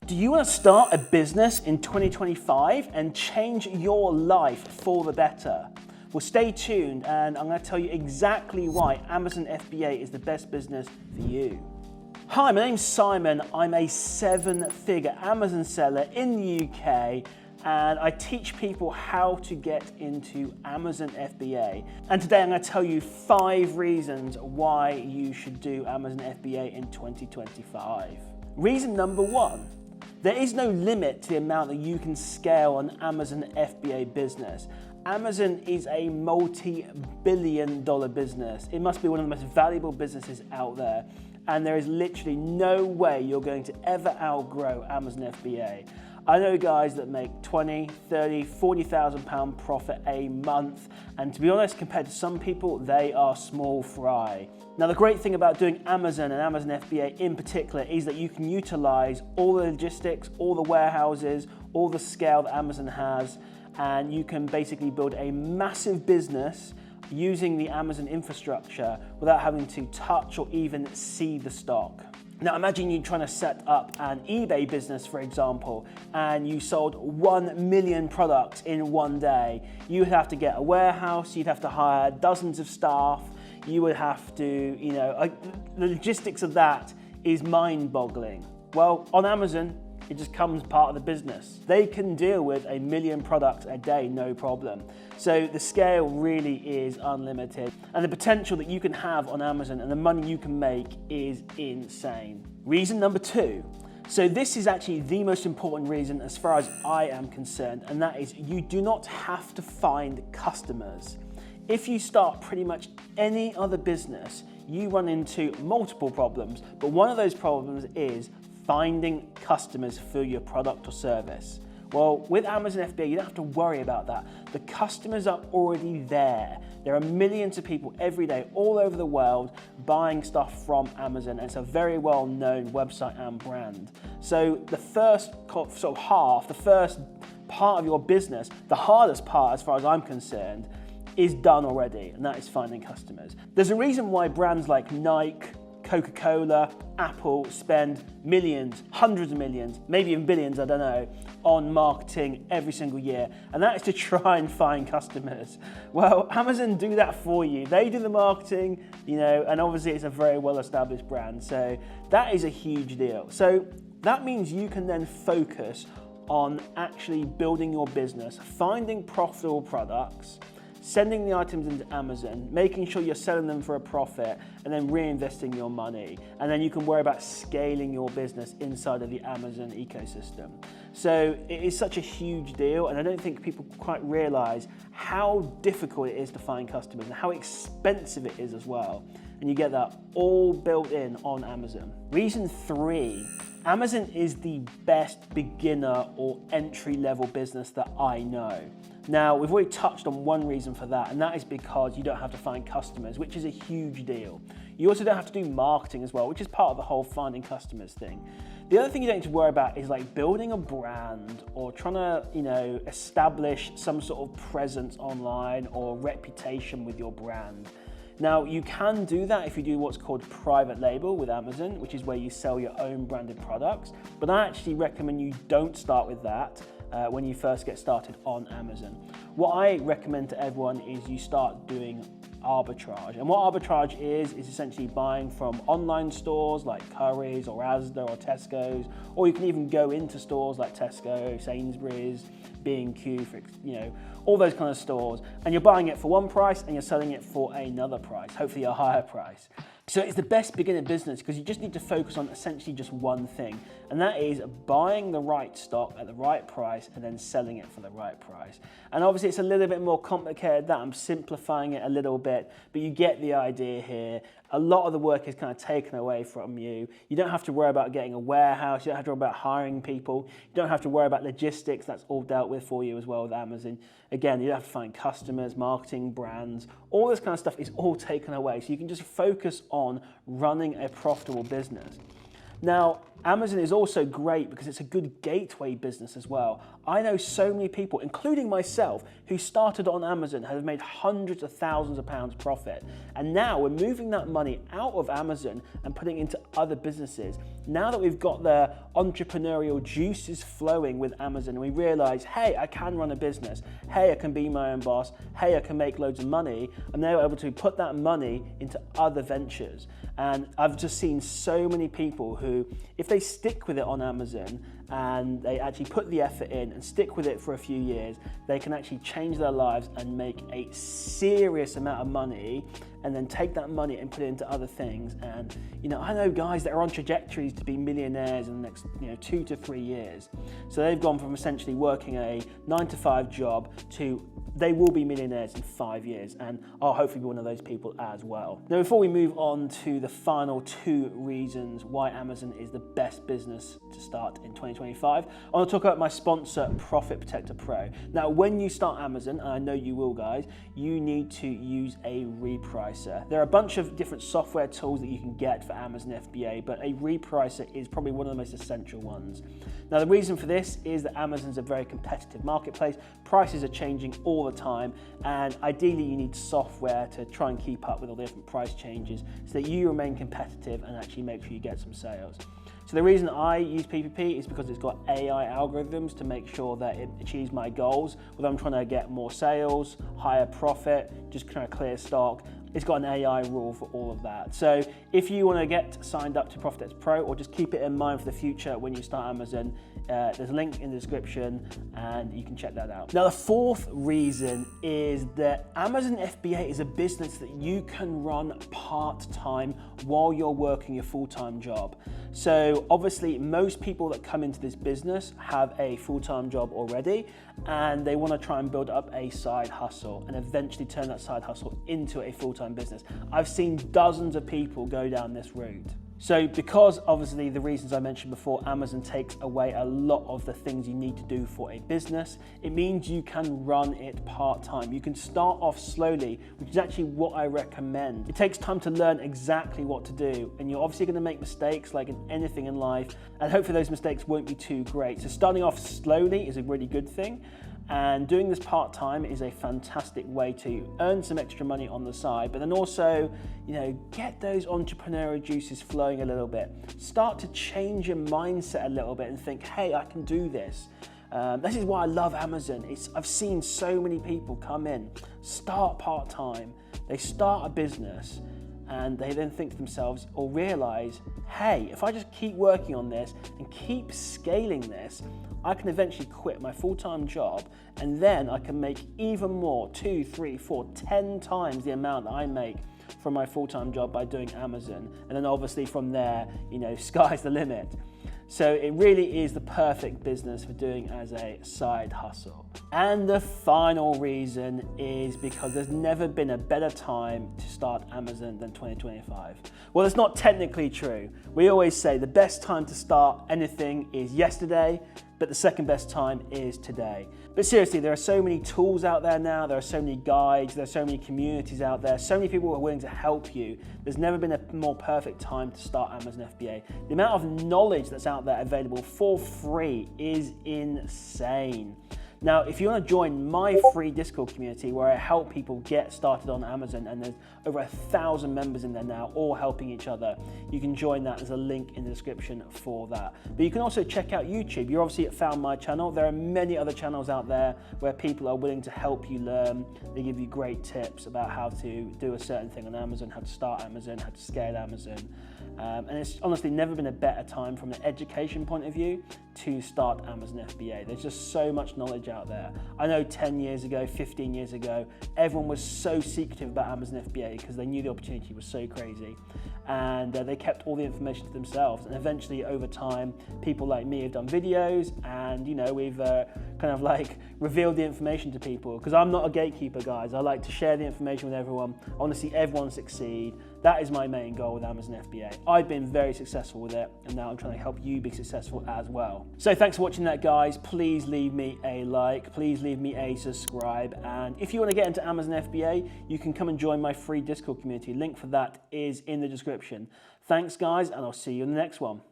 Do you want to start a business in 2025 and change your life for the better? Well, stay tuned and I'm going to tell you exactly why Amazon FBA is the best business for you. Hi, my name's Simon. I'm a 7-figure Amazon seller in the UK and I teach people how to get into Amazon FBA. And today I'm going to tell you 5 reasons why you should do Amazon FBA in 2025. Reason number 1. There is no limit to the amount that you can scale an Amazon FBA business. Amazon is a multi-billion-dollar business. It must be one of the most valuable businesses out there. And there is literally no way you're going to ever outgrow Amazon FBA. I know guys that make 20, 30, 40,000 pound profit a month. And to be honest, compared to some people, they are small fry. Now, the great thing about doing Amazon and Amazon FBA in particular is that you can utilize all the logistics, all the warehouses, all the scale that Amazon has, and you can basically build a massive business using the Amazon infrastructure without having to touch or even see the stock. Now imagine you trying to set up an eBay business, for example, and you sold 1 million products in one day. You would have to get a warehouse, you'd have to hire dozens of staff, you would have to, the logistics of that is mind-boggling. Well, on Amazon, it just comes part of the business. They can deal with 1 million products a day, no problem. So the scale really is unlimited. And the potential that you can have on Amazon and the money you can make is insane. Reason number 2. So this is actually the most important reason as far as I am concerned, and that is you do not have to find customers. If you start pretty much any other business, you run into multiple problems, but one of those problems is finding customers for your product or service. Well, with Amazon FBA, you don't have to worry about that. The customers are already there. There are millions of people every day all over the world buying stuff from Amazon. And it's a very well-known website and brand. So the first half, the first part of your business, the hardest part as far as I'm concerned, is done already, and that is finding customers. There's a reason why brands like Nike, Coca-Cola, Apple spend millions, hundreds of millions, maybe even billions, I don't know, on marketing every single year. And that is to try and find customers. Well, Amazon do that for you. They do the marketing, and obviously it's a very well-established brand. So that is a huge deal. So that means you can then focus on actually building your business, finding profitable products, sending the items into Amazon, making sure you're selling them for a profit, and then reinvesting your money. And then you can worry about scaling your business inside of the Amazon ecosystem. So it is such a huge deal, and I don't think people quite realize how difficult it is to find customers and how expensive it is as well. And you get that all built in on Amazon. Reason 3, Amazon is the best beginner or entry-level business that I know. Now, we've already touched on one reason for that, and that is because you don't have to find customers, which is a huge deal. You also don't have to do marketing as well, which is part of the whole finding customers thing. The other thing you don't need to worry about is like building a brand or trying to, establish some sort of presence online or reputation with your brand. Now, you can do that if you do what's called private label with Amazon, which is where you sell your own branded products. But I actually recommend you don't start with that when you first get started on Amazon. What I recommend to everyone is you start doing arbitrage. And what arbitrage is essentially buying from online stores like Currys or Asda or Tesco's, or you can even go into stores like Tesco, Sainsbury's, B&Q, all those kind of stores, and you're buying it for one price and you're selling it for another price, hopefully a higher price. So it's the best beginner business because you just need to focus on essentially just one thing, and that is buying the right stock at the right price and then selling it for the right price. And obviously it's a little bit more complicated that I'm simplifying it a little bit, but you get the idea here. A lot of the work is kind of taken away from you. You don't have to worry about getting a warehouse. You don't have to worry about hiring people. You don't have to worry about logistics. That's all dealt with for you as well with Amazon. Again, you don't have to find customers, marketing, brands. All this kind of stuff is all taken away. So you can just focus on running a profitable business. Now, Amazon is also great because it's a good gateway business as well. I know so many people, including myself, who started on Amazon have made hundreds of thousands of pounds profit. And now we're moving that money out of Amazon and putting it into other businesses. Now that we've got the entrepreneurial juices flowing with Amazon, we realize, hey, I can run a business. Hey, I can be my own boss. Hey, I can make loads of money. I'm now able to put that money into other ventures. And I've just seen so many people who, if they stick with it on Amazon and they actually put the effort in and stick with it for a few years, they can actually change their lives and make a serious amount of money, and then take that money and put it into other things. And I know guys that are on trajectories to be millionaires in the next 2 to 3 years. So they've gone from essentially working a 9-to-5 job to they will be millionaires in 5 years, and I'll hopefully be one of those people as well. Now, before we move on to the final 2 reasons why Amazon is the best business to start in 2025, I want to talk about my sponsor, Profit Protector Pro. Now, when you start Amazon, and I know you will guys, you need to use a repricer. There are a bunch of different software tools that you can get for Amazon FBA, but a repricer is probably one of the most essential ones. Now, the reason for this is that Amazon's a very competitive marketplace. Prices are changing all the time, and ideally you need software to try and keep up with all the different price changes so that you remain competitive and actually make sure you get some sales. So the reason I use PPP is because it's got AI algorithms to make sure that it achieves my goals, whether I'm trying to get more sales, higher profit, just kind of clear stock. It's got an AI rule for all of that. So if you want to get signed up to Profit Protector Pro, or just keep it in mind for the future when you start Amazon, there's a link in the description and you can check that out. Now, the 4th reason is that Amazon FBA is a business that you can run part-time while you're working a full-time job. So obviously most people that come into this business have a full-time job already, and they want to try and build up a side hustle and eventually turn that side hustle into a full-time business. I've seen dozens of people go down this route. So because obviously the reasons I mentioned before, Amazon takes away a lot of the things you need to do for a business, it means you can run it part-time. You can start off slowly, which is actually what I recommend. It takes time to learn exactly what to do, and you're obviously going to make mistakes like in anything in life, and hopefully those mistakes won't be too great. So starting off slowly is a really good thing. And doing this part-time is a fantastic way to earn some extra money on the side, but then also, get those entrepreneurial juices flowing a little bit. Start to change your mindset a little bit and think, hey, I can do this. This is why I love Amazon. I've seen so many people come in, start part-time, they start a business, and they then think to themselves or realize, hey, if I just keep working on this and keep scaling this, I can eventually quit my full-time job, and then I can make even more, 2, 3, 4, 10 times the amount that I make from my full-time job by doing Amazon. And then obviously from there, sky's the limit. So it really is the perfect business for doing as a side hustle. And the final reason is because there's never been a better time to start Amazon than 2025. Well, it's not technically true. We always say the best time to start anything is yesterday, but the second best time is today. But seriously, there are so many tools out there now, there are so many guides, there are so many communities out there, so many people who are willing to help you. There's never been a more perfect time to start Amazon FBA. The amount of knowledge that's out there available for free is insane. Now, if you want to join my free Discord community where I help people get started on Amazon, and there's over 1,000 members in there now, all helping each other, you can join that. There's a link in the description for that. But you can also check out YouTube. You're obviously found my channel. There are many other channels out there where people are willing to help you learn. They give you great tips about how to do a certain thing on Amazon, how to start Amazon, how to scale Amazon. And it's honestly never been a better time from an education point of view to start Amazon FBA. There's just so much knowledge out there. I know 10 years ago, 15 years ago, everyone was so secretive about Amazon FBA because they knew the opportunity was so crazy. And they kept all the information to themselves. And eventually, over time, people like me have done videos, and we've kind of like revealed the information to people. Because I'm not a gatekeeper, guys. I like to share the information with everyone. I want to see everyone succeed. That is my main goal with Amazon FBA. I've been very successful with it, and now I'm trying to help you be successful as well. So thanks for watching that, guys. Please leave me a like. Please leave me a subscribe. And if you want to get into Amazon FBA, you can come and join my free Discord community. Link for that is in the description. Thanks, guys, and I'll see you in the next one.